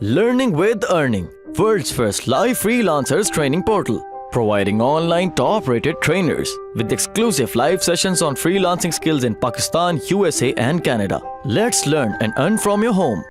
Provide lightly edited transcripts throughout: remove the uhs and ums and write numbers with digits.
Learning with Earning, world's first live freelancers training portal, providing online top-rated trainers with exclusive live sessions on freelancing skills in Pakistan, USA and Canada. Let's learn and earn from your home.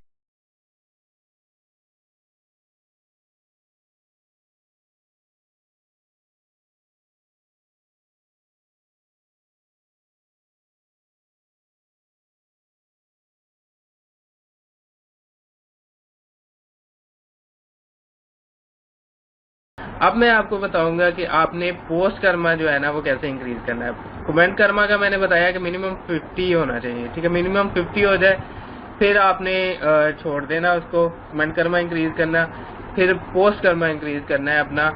अब मैं आपको बताऊंगा कि आपने post Karma जो है ना वो कैसे इंक्रीज करना है। कमेंट कर्मा का मैंने बताया कि मिनिमम 50 होना चाहिए, ठीक है। मिनिमम 50 हो जाए फिर आपने छोड़ देना उसको, कमेंट कर्मा इंक्रीज करना, फिर पोस्ट कर्मा इंक्रीज करना है अपना,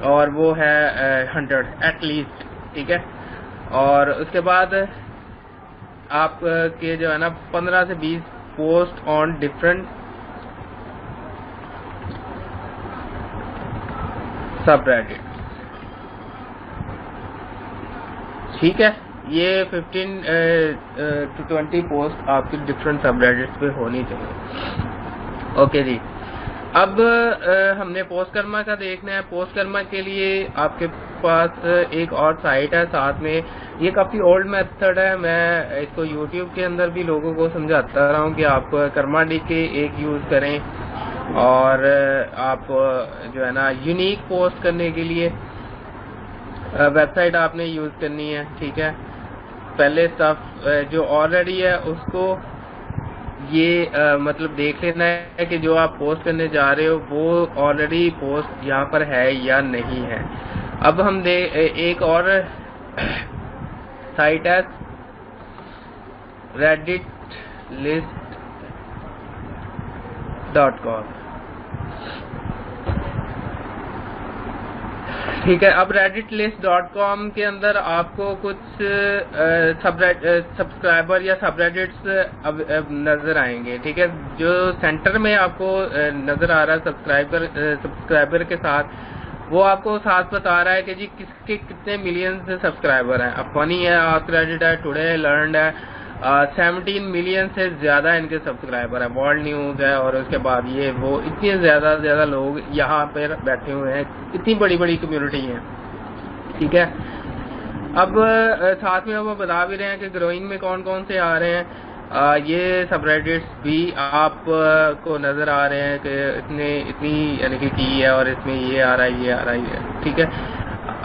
और वो है 100 एटलीस्ट, ठीक है। और उसके बाद आप के जो है ना 15 से 20 पोस्ट ऑन डिफरेंट सबरेडिट, ठीक है। ये 15 to 20 पोस्ट आपकी डिफरेंट सबरेडिट्स पे होनी चाहिए। ओके जी, अब हमने पोस्ट कर्मा का देखना है। पोस्ट कर्मा के लिए आपके पास एक और साइट है साथ में। ये काफ़ी ओल्ड मेथड है, मैं इसको यूट्यूब के अंदर भी लोगों को समझाता रहा हूँ कि आप कर्मा डी के एक यूज़ करें, और आप जो है ना यूनिक पोस्ट करने के लिए वेबसाइट आपने यूज़ करनी है, ठीक है। पहले स्टफ जो ऑलरेडी है उसको ये मतलब देख लेना है कि जो आप पोस्ट करने जा रहे हो वो ऑलरेडी पोस्ट यहाँ पर है या नहीं है। अब हम एक और साइट है reddit.list.com, ठीक है। अब reddit.list.com के अंदर आपको कुछ सब्सक्राइबर या सबरेडिट्स नजर आएंगे, ठीक है। जो सेंटर में आपको नजर आ रहा है सब्सक्राइबर के साथ, वो आपको साथ बता रहा है कि जी किसके कितने मिलियन से सब्सक्राइबर हैं। अब फनी है, आस्क रेडिट है, टुडे लर्नड है, 17 मिलियन से ज़्यादा इनके सब्सक्राइबर है। वर्ल्ड न्यूज़ है, और उसके बाद ये वो इतने ज़्यादा लोग यहाँ पर बैठे हुए हैं, इतनी बड़ी कम्युनिटी है, ठीक है। अब साथ में वो बता भी रहे हैं कि ग्रोइंग में कौन कौन से आ रहे हैं। ये सबरेडिट्स भी आप को नज़र आ रहे हैं कि इतनी यानी कि की है, और इसमें ये आ रहा है, ये आ रहा है, ठीक है।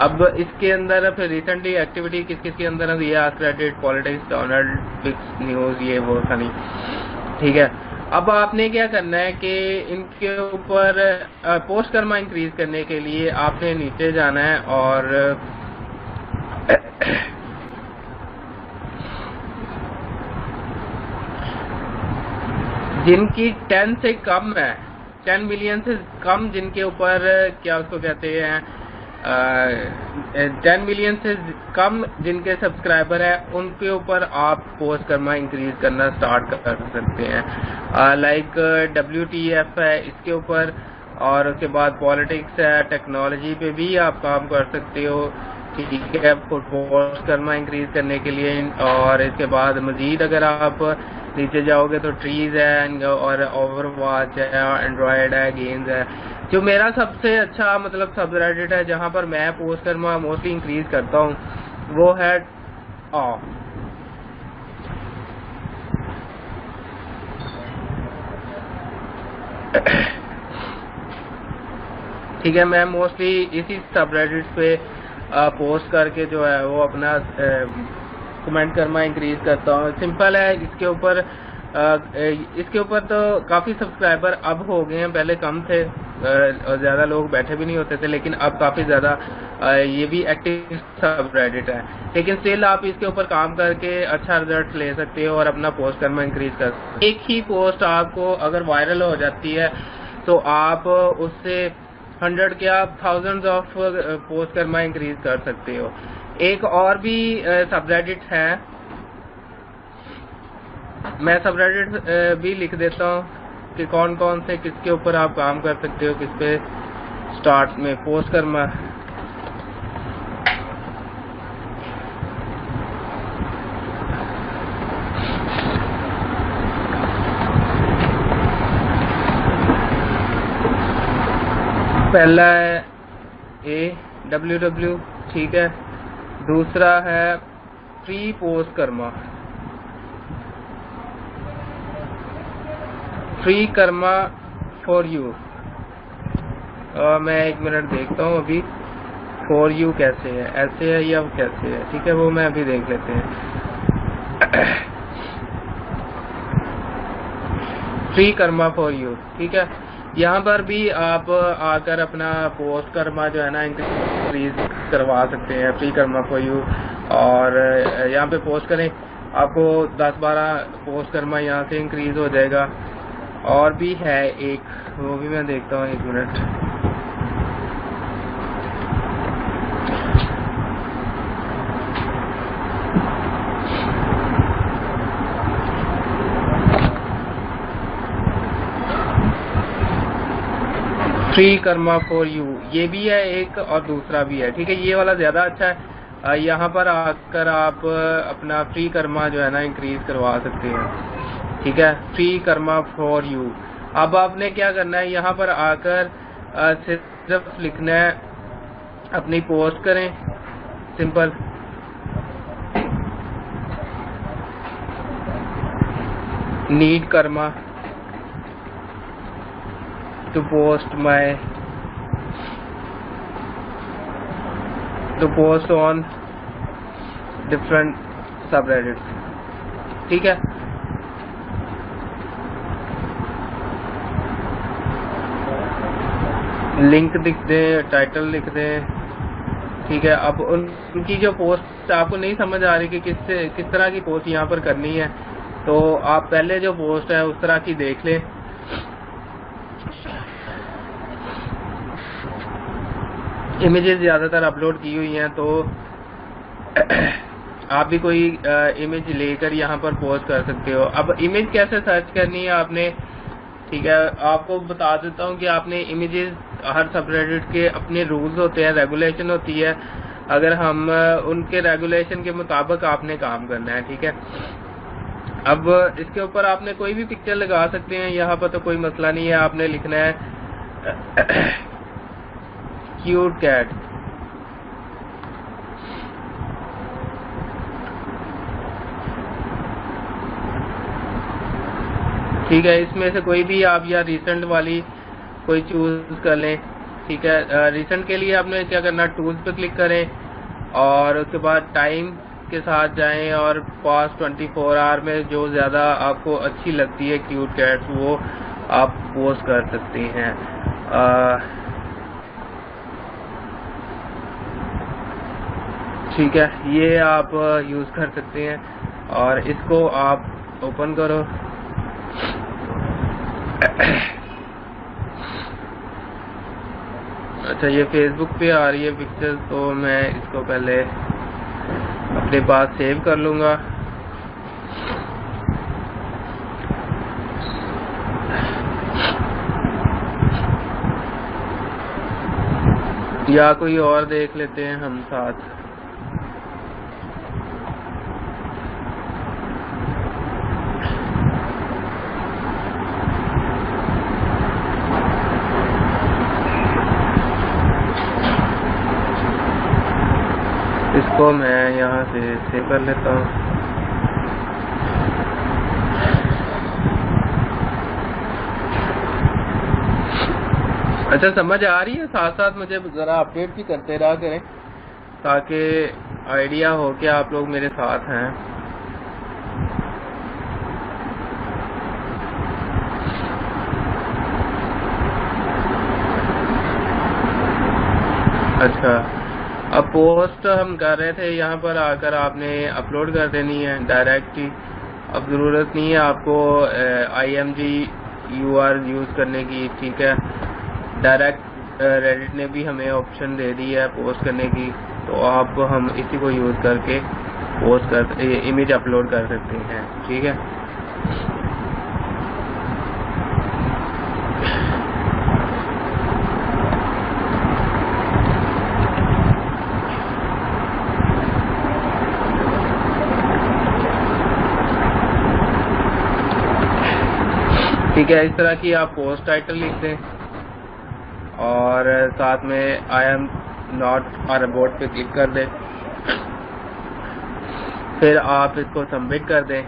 अब इसके अंदर फिर रिसेंटली एक्टिविटी किस किस के अंदर है, ये ask Reddit, politics, Donald fix news, ये वो फनी, ठीक है। अब आपने क्या करना है कि इनके ऊपर पोस्ट कर्मा इंक्रीज करने के लिए आपने नीचे जाना है, और जिनकी 10 से कम है, 10 मिलियन से कम जिनके ऊपर क्या उसको कहते हैं 10 मिलियन से कम जिनके सब्सक्राइबर है, उनके ऊपर आप पोस्ट कर्मा इंक्रीज करना स्टार्ट कर सकते हैं। लाइक WTF है इसके ऊपर, और उसके बाद पॉलिटिक्स है, टेक्नोलॉजी पे भी आप काम कर सकते हो, ठीक है, पोस्ट कर्मा इंक्रीज करने के लिए। और इसके बाद मजीद अगर आप नीचे जाओगे तो ट्रीज है, और ओवरवॉच है, एंड्रॉयड है, गेम्स है। जो मेरा सबसे अच्छा मतलब सबरेडिट है जहां पर मैं पोस्ट कर्मा मोस्टली इंक्रीज करता हूं, वो है ठीक है। मैं मोस्टली इसी सबरेडिट पे पोस्ट करके जो है वो अपना कमेंट कर्मा इंक्रीज करता हूँ। सिंपल है, इसके ऊपर तो काफ़ी सब्सक्राइबर अब हो गए हैं, पहले कम थे और ज़्यादा लोग बैठे भी नहीं होते थे, लेकिन अब काफ़ी ज़्यादा ये भी एक्टिव सबरेडिट है। लेकिन स्टिल आप इसके ऊपर काम करके अच्छा रिजल्ट ले सकते हो और अपना पोस्ट कर्मा इंक्रीज कर सकते हो। एक ही पोस्ट आपको अगर वायरल हो जाती है तो आप उससे 100 क्या thousands of post Karma increase कर सकते हो। एक और भी सबरेडिट है, मैं सबरेडिट भी लिख देता हूँ कि कौन कौन से किसके ऊपर आप काम कर सकते हो, किस पे स्टार्ट में पोस्ट कर्मा। पहला है AWW, ठीक है। दूसरा है free post Karma, free Karma for you. मैं 1 मिनट देखता हूँ अभी फॉर यू कैसे है, ऐसे है या कैसे है, ठीक है, वो मैं अभी देख लेते हैं। फ्री कर्मा फॉर यू, ठीक है। यहाँ पर भी आप आकर अपना पोस्ट कर्मा जो है ना इंक्रीज करवा सकते हैं, फ्री कर्मा फॉर यू। और यहाँ पे पोस्ट करें, आपको 10-12 पोस्ट कर्मा यहाँ से इंक्रीज हो जाएगा। और भी है एक, वो भी मैं देखता हूँ, 1 minute. Free Karma for you, ये भी है एक और दूसरा भी है, ठीक है। ये वाला ज्यादा अच्छा है। यहाँ पर आकर आप अपना फ्री कर्मा जो है ना इंक्रीज करवा सकते हैं, ठीक है। Free Karma for you. अब आपने क्या करना है, यहाँ पर आकर सिर्फ लिखना है, अपनी पोस्ट करें simple, need Karma to post on different subreddits, ठीक है। लिंक लिख दें, टाइटल लिख दें, ठीक है। अब उनकी जो पोस्ट आपको नहीं समझ आ रही कि किस तरह की पोस्ट यहाँ पर करनी है, तो आप पहले जो पोस्ट है उस तरह की देख लें। इमेजेस ज़्यादातर अपलोड की हुई हैं, तो आप भी कोई इमेज लेकर यहाँ पर पोस्ट कर सकते हो। अब इमेज कैसे सर्च करनी है आपने, ठीक है, आपको बता देता हूँ कि आपने इमेजेस, हर सबरेडिट के अपने रूल्स होते हैं, रेगुलेशन होती है। अगर हम उनके रेगुलेशन के मुताबिक आपने काम करना है, ठीक है। अब इसके ऊपर आपने कोई भी पिक्चर लगा सकते हैं, यहाँ पर तो कोई मसला नहीं है। आपने लिखना है क्यूट कैट, ठीक है। इसमें से कोई भी आप या रिसेंट वाली कोई चूज कर लें, ठीक है। रिसेंट के लिए आपने क्या करना, टूल्स पे क्लिक करें और उसके बाद टाइम के साथ जाएं और पास्ट 24 आवर में जो ज़्यादा आपको अच्छी लगती है क्यूट कैट्स, वो आप पोस्ट कर सकते हैं। ठीक है, ये आप यूज़ कर सकते हैं। और इसको आप ओपन करो। अच्छा, ये फेसबुक पे आ रही है पिक्चर, तो मैं इसको पहले अपने पास सेव कर लूँगा। या कोई और देख लेते हैं हम साथ। इसको मैं यहाँ से सेव कर लेता हूँ। अच्छा, समझ आ रही है? साथ साथ मुझे ज़रा अपडेट भी करते रहा करें ताकि आइडिया हो कि आप लोग मेरे साथ हैं। अच्छा, अब पोस्ट हम कर रहे थे, यहाँ पर आकर आपने अपलोड कर देनी है डायरेक्ट ही। अब ज़रूरत नहीं है आपको IMG UR यूज़ करने की, ठीक है। डायरेक्ट रेडिट ने भी हमें ऑप्शन दे दी है पोस्ट करने की, तो आप हम इसी को यूज़ करके पोस्ट कर इमेज अपलोड कर सकते हैं, ठीक है। ठीक है, इस तरह की आप पोस्ट टाइटल लिख दें और साथ में I am not a robot पे क्लिक कर दें। फिर आप इसको सबमिट कर दें।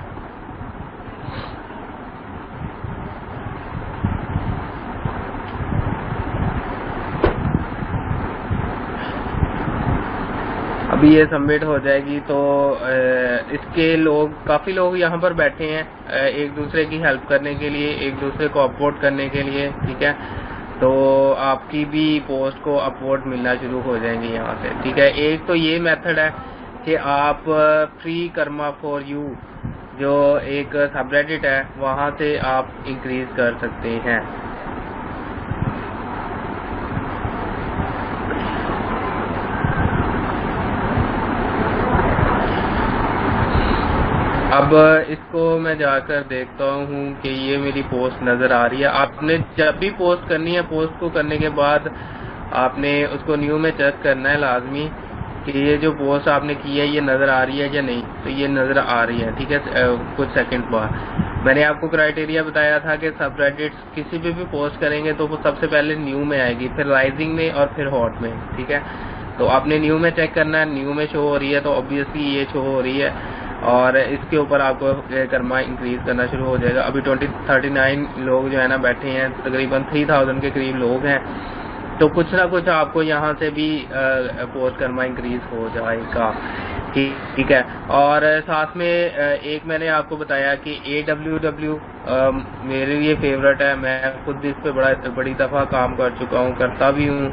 अभी ये सबमिट हो जाएगी तो इसके काफ़ी लोग यहाँ पर बैठे हैं एक दूसरे की हेल्प करने के लिए, एक दूसरे को अपलोड करने के लिए, ठीक है। तो आपकी भी पोस्ट को अपलोड मिलना शुरू हो जाएंगे यहाँ से, ठीक है। एक तो ये मेथड है कि आप फ्री कर्मा फॉर यू जो एक सबरेडिट है वहाँ से आप इंक्रीज कर सकते हैं। अब इसको मैं जाकर देखता हूँ कि ये मेरी पोस्ट नज़र आ रही है। आपने जब भी पोस्ट करनी है, पोस्ट को करने के बाद आपने उसको न्यू में चेक करना है लाजमी कि ये जो पोस्ट आपने की है ये नज़र आ रही है या नहीं। तो ये नज़र आ रही है, ठीक है। कुछ सेकंड बाद मैंने आपको क्राइटेरिया बताया था कि सबरेडिट्स किसी पे भी पोस्ट करेंगे तो वो सबसे पहले न्यू में आएगी, फिर राइजिंग में और फिर हॉट में, ठीक है। तो आपने न्यू में चेक करना है, न्यू में शो हो रही है तो ऑब्वियसली ये शो हो रही है और इसके ऊपर आपको कर्मा इंक्रीज करना शुरू हो जाएगा। अभी 39 लोग जो है ना बैठे हैं, तकरीबन 3000 के करीब लोग हैं। तो कुछ ना कुछ आपको यहाँ से भी पोस्ट कर्मा इंक्रीज हो जाएगा, ठीक है। और साथ में एक मैंने आपको बताया कि AWW मेरे लिए फेवरेट है, मैं खुद इस पे बड़ी दफ़ा काम कर चुका हूँ, करता भी हूँ।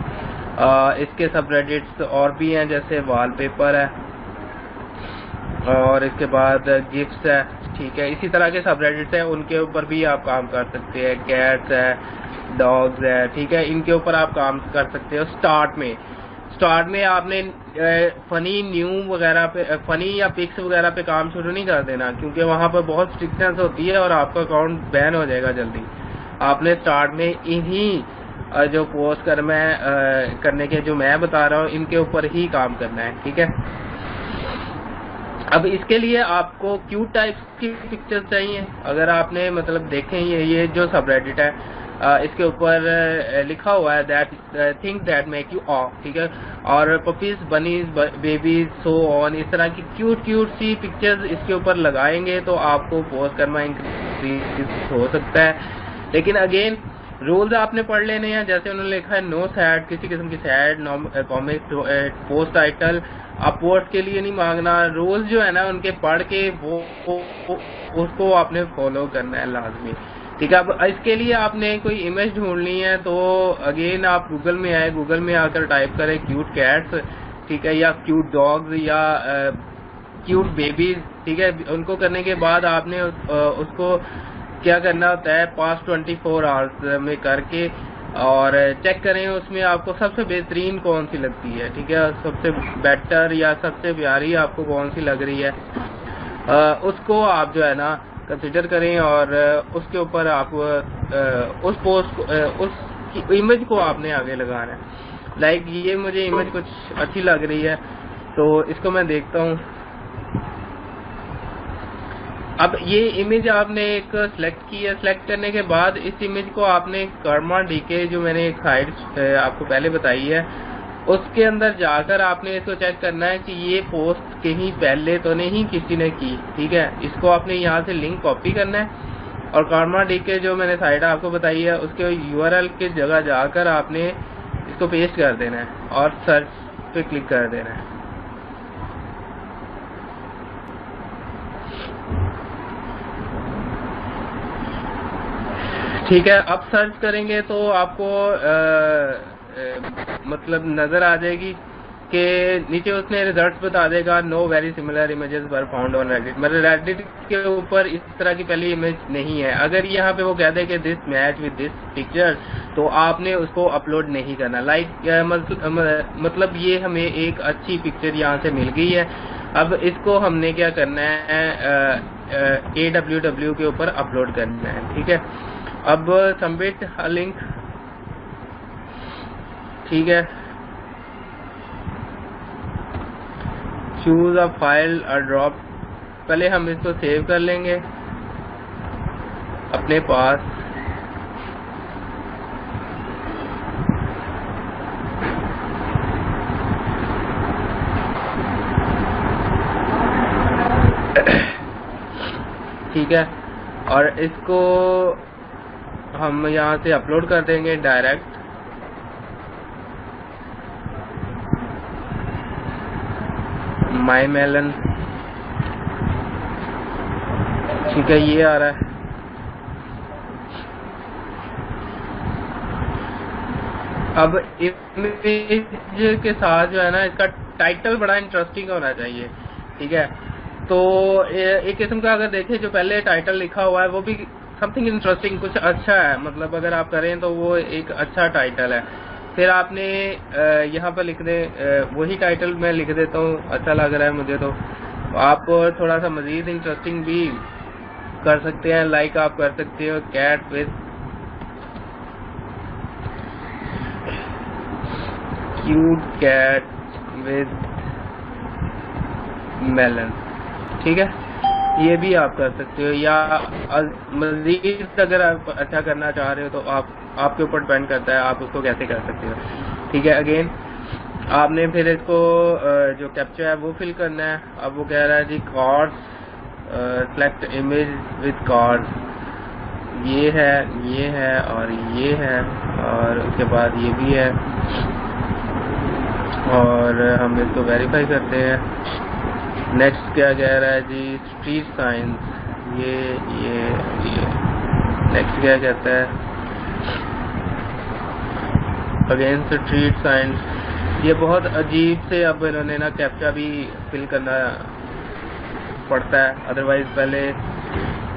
इसके सबरेडिट्स और भी हैं, जैसे वॉलपेपर है और इसके बाद गिफ्ट्स है, ठीक है। इसी तरह के सबरेडिट्स हैं, उनके ऊपर भी आप काम कर सकते हैं। कैट्स है, डॉग्स है, ठीक है, इनके ऊपर आप काम कर सकते हो। स्टार्ट में आपने फनी न्यू वगैरह पे, फनी या पिक्स वगैरह पे काम शुरू नहीं कर देना, क्योंकि वहाँ पर बहुत स्ट्रिक्टनेस होती है और आपका अकाउंट बैन हो जाएगा जल्दी। आपने स्टार्ट में इन्हीं जो पोस्ट करने के जो मैं बता रहा हूँ इनके ऊपर ही काम करना है, ठीक है। अब इसके लिए आपको क्यूट टाइप्स की पिक्चर्स चाहिए। अगर आपने मतलब देखें ये जो सबरेडिट है इसके ऊपर लिखा हुआ है that things that make you of, ठीक है। और puppies, bunnies, babies, so on, इस तरह की क्यूट सी पिक्चर्स इसके ऊपर लगाएंगे तो आपको पोस्ट करना इंक्रीज हो सकता है। लेकिन अगेन रूल्स आपने पढ़ लेने हैं, जैसे उन्होंने लिखा है नो सैड, किसी किस्म की सैड कॉमिक पोस्ट टाइटल आप पोस्ट के लिए नहीं मांगना। रूल्स जो है ना उनके पढ़ के वो उसको आपने फॉलो करना है लाजमी, ठीक है। अब इसके लिए आपने कोई इमेज ढूंढनी है तो अगेन आप गूगल में आए, गूगल में आकर टाइप करें क्यूट कैट्स, ठीक है, या क्यूट डॉग्स या क्यूट बेबीज, ठीक है। उनको करने के बाद आपने उसको क्या करना होता है, पास्ट 24 आवर्स में करके और चेक करें उसमें आपको सबसे बेहतरीन कौन सी लगती है, ठीक है। सबसे बेटर या सबसे प्यारी आपको कौन सी लग रही है उसको आप जो है ना कंसिडर करें और उसके ऊपर आप उस पोस्ट उस इमेज को आपने आगे लगाना है। लाइक ये मुझे इमेज कुछ अच्छी लग रही है तो इसको मैं देखता हूँ। अब ये इमेज आपने एक सिलेक्ट की है, सिलेक्ट करने के बाद इस इमेज को आपने कर्मा डीके जो मैंने एक साइट आपको पहले बताई है उसके अंदर जाकर आपने इसको चेक करना है कि ये पोस्ट कहीं पहले तो नहीं किसी ने की, ठीक है। इसको आपने यहाँ से लिंक कॉपी करना है और कर्मा डीके जो मैंने साइट आपको बताई है उसके URL की जगह जाकर आपने इसको पेस्ट कर देना है और सर्च पे क्लिक कर देना है। ठीक है, अब सर्च करेंगे तो आपको मतलब नजर आ जाएगी कि नीचे उसने रिजल्ट्स बता देगा know very similar images were found on Reddit. मतलब रेडिट के ऊपर इस तरह की पहली इमेज नहीं है। अगर यहाँ पे वो कह दे कि this match with this picture तो आपने उसको अपलोड नहीं करना। मतलब ये हमें एक अच्छी पिक्चर यहाँ से मिल गई है। अब इसको हमने क्या करना है, AWW के ऊपर अपलोड करना है, ठीक है। अब सबमिट लिंक, ठीक है, चूज अ फाइल और ड्रॉप। पहले हम इसको सेव कर लेंगे अपने पास। ठीक है, और इसको हम यहाँ से अपलोड कर देंगे डायरेक्ट। माई मेलन, ठीक है, ये आ रहा है। अब इमेज के साथ जो है ना, इसका टाइटल बड़ा इंटरेस्टिंग होना चाहिए, ठीक है। तो एक किस्म का अगर देखें, जो पहले टाइटल लिखा हुआ है वो भी समथिंग इंटरेस्टिंग, कुछ अच्छा है, मतलब अगर आप करें तो वो एक अच्छा टाइटल है। फिर आपने यहाँ पर लिख दे, वही टाइटल मैं लिख देता हूँ, अच्छा लग रहा है मुझे, तो आप थोड़ा सा मजीद इंटरेस्टिंग भी कर सकते हैं। लाइक आप कर सकते हो cat with cute cat with melon, ठीक है, ये भी आप कर सकते हो। या मजीद अगर आप अच्छा करना चाह रहे हो तो आपके ऊपर डिपेंड करता है आप उसको कैसे कर सकते हो, ठीक है। अगेन आपने फिर इसको जो कैप्चा है वो फिल करना है। अब वो कह रहा है जी cards, select image with cards, ये है और ये है, और उसके बाद ये भी है, और हम इसको वेरीफाई करते हैं। नेक्स्ट क्या कह रहा है जी, स्ट्रीट साइंस, ये नेक्स्ट क्या कहता है, अगेन स्ट्रीट साइंस। ये बहुत अजीब से अब इन्होंने ना कैप्चा भी फिल करना पड़ता है, अदरवाइज पहले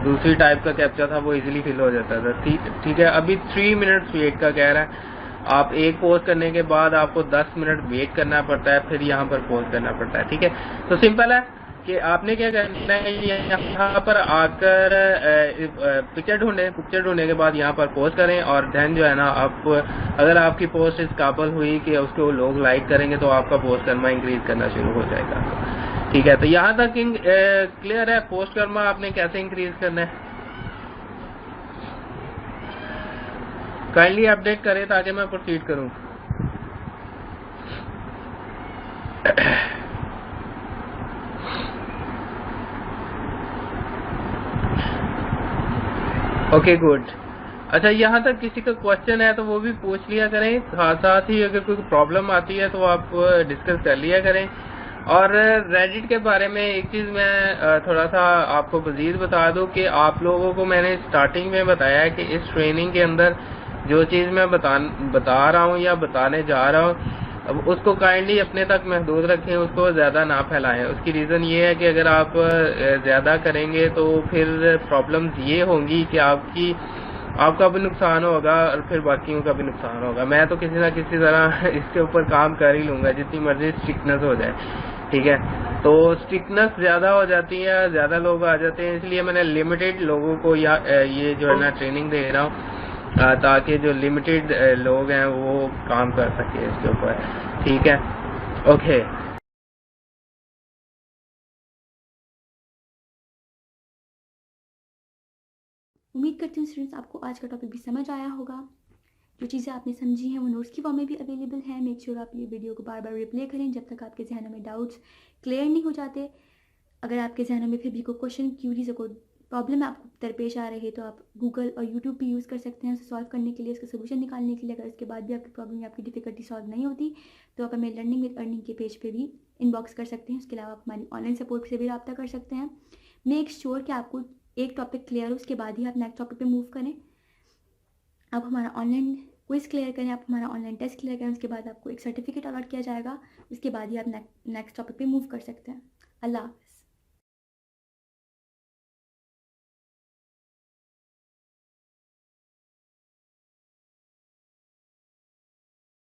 दूसरी टाइप का कैप्चा था वो इजीली फिल हो जाता था, ठीक है। अभी 3 मिनट्स वेट का कह रहा है। आप एक पोस्ट करने के बाद आपको 10 मिनट वेट करना पड़ता है, फिर यहाँ पर पोस्ट करना पड़ता है, ठीक है। तो सिंपल है कि आपने क्या करना है, यहाँ पर आकर पिक्चर ढूंढने के बाद यहाँ पर पोस्ट करें, और देन जो है ना, आप अगर आपकी पोस्ट इस काबिल हुई कि उसको लोग लाइक करेंगे तो आपका पोस्ट करना इंक्रीज करना शुरू हो जाएगा, ठीक है। तो यहाँ तक क्लियर है। पोस्ट करना आपने कैसे इंक्रीज करना है, काइंडली अपडेट करें ताकि मैं प्रोसीड करूं। Okay good. अच्छा, यहाँ तक किसी का क्वेश्चन है तो वो भी पूछ लिया करें, साथ ही अगर कोई प्रॉब्लम आती है तो आप डिस्कस कर लिया करें। और रेडिट के बारे में एक चीज़ मैं थोड़ा सा आपको मज़ीद बता दूं कि आप लोगों को मैंने स्टार्टिंग में बताया है कि इस ट्रेनिंग के अंदर जो चीज़ मैं बता रहा हूँ या बताने जा रहा हूँ, अब उसको काइंडली अपने तक महदूद रखें, उसको ज़्यादा ना फैलाएं। उसकी रीज़न ये है कि अगर आप ज़्यादा करेंगे तो फिर प्रॉब्लम्स ये होंगी कि आपका भी नुकसान होगा और फिर बाकियों का भी नुकसान होगा। मैं तो किसी ना किसी तरह इसके ऊपर काम कर ही लूँगा, जितनी मर्जी स्ट्रिक्टनेस हो जाए, ठीक है। तो स्ट्रिक्टनेस ज़्यादा हो जाती है, ज़्यादा लोग आ जाते हैं, इसलिए मैंने लिमिटेड लोगों को ये जो है ना ट्रेनिंग दे रहा हूँ, ताकि जो लिमिटेड लोग हैं वो काम कर सके इसके ऊपर, ठीक है। ओके, उम्मीद करती हूँ स्टूडेंट्स आपको आज का टॉपिक भी समझ आया होगा। जो चीज़ें आपने समझी हैं वो नोट्स की फॉर्म में भी अवेलेबल है। मेक श्योर आप ये वीडियो को बार बार रिप्ले करें जब तक आपके जहनों में डाउट्स क्लियर नहीं हो जाते। अगर आपके जहनों में फिर भी कोई क्वेश्चन, क्यूरीज, कोई प्रॉब्लम आपको दरपेश आ रही है तो आप गूगल और यूट्यूब भी यूज़ कर सकते हैं उसे सॉल्व करने के लिए, उसका सोल्यूशन निकालने के लिए। अगर इसके बाद भी आपकी प्रॉब्लम या आपकी डिफिकल्टी सॉल्व नहीं होती तो आप हमें लर्निंग विद अर्निंग के पेज पे भी इनबॉक्स कर सकते हैं। उसके अलावा आप हमारी ऑनलाइन सपोर्ट से भी रब्ता कर सकते हैं। मेक श्योर कि आपको एक टॉपिक क्लियर हो, उसके बाद ही आप नेक्स्ट टॉपिक पे मूव करें। आप हमारा ऑनलाइन क्विज क्लियर करें, आप हमारा ऑनलाइन टेस्ट क्लियर करें, उसके बाद आपको एक सर्टिफिकेट अलॉट किया जाएगा। उसके बाद ही आप नेक्स्ट टॉपिक पे मूव कर सकते हैं। अल्लाह।